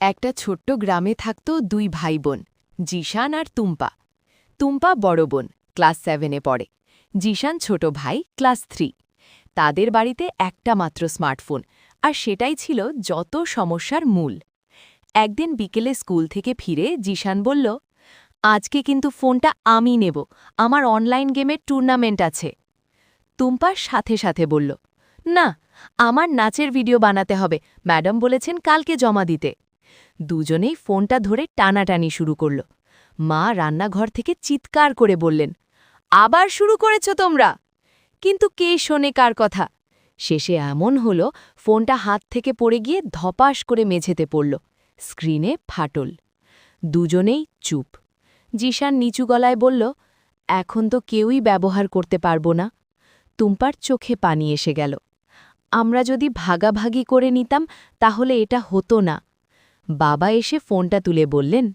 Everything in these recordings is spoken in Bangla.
একটা ছোট্ট গ্রামে থাকত দুই ভাই বোন, জিশান আর তুম্পা। তুম্পা বড় বোন, ক্লাস 7-এ পড়ে। জিশান ছোট ভাই, ক্লাস 3। তাদের বাড়িতে একটা মাত্র স্মার্টফোন, আর সেটাই ছিল যত সমস্যার মূল। একদিন বিকেলে স্কুল থেকে ফিরে জিশান বলল, আজকে কিন্তু ফোনটা আমি নেব, আমার অনলাইন গেমের টুর্নামেন্ট আছে। তুম্পা সাথে সাথে বলল, না, আমার নাচের ভিডিও বানাতে হবে, ম্যাডাম বলেছেন কালকে জমা দিতে। দুজনেই ফোনটা ধরে টানাটানি শুরু করল। মা রান্নাঘর থেকে চিৎকার করে বললেন, আবার শুরু করেছ তোমরা? কিন্তু কে শোনে কার কথা? শেষে এমন হলো, ফোনটা হাত থেকে পড়ে গিয়ে ধপাস করে মেঝেতে পড়ল। স্ক্রিনে ফাটল। দুজনেই চুপ। জিশান নিচু গলায় বলল, এখন তো কেউই ব্যবহার করতে পারবো না। তুম্পার চোখে পানি এসে গেল। আমরা যদি ভাগাভাগি করে নিতাম তাহলে এটা হতো না। বাবা এসে ফোনটা তুলে বললেন,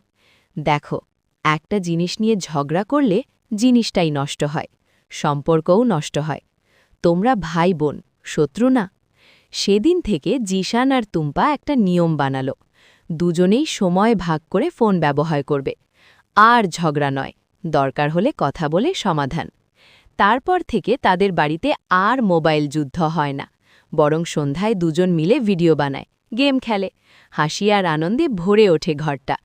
দেখো, একটা জিনিস নিয়ে ঝগড়া করলে জিনিসটাই নষ্ট হয়, সম্পর্কও নষ্ট হয়। তোমরা ভাই বোন, শত্রু না। সেদিন থেকে জিশান আর তুম্পা একটা নিয়ম বানালো, দুজনেই সময় ভাগ করে ফোন ব্যবহার করবে। আর ঝগড়া নয়, দরকার হলে কথা বলে সমাধান। তারপর থেকে তাদের বাড়িতে আর মোবাইল যুদ্ধ হয় না, বরং সন্ধ্যায় দুজন মিলে ভিডিও বানায়, গেম খেলে, হাসি আর আনন্দে ভরে ওঠে ঘরটা।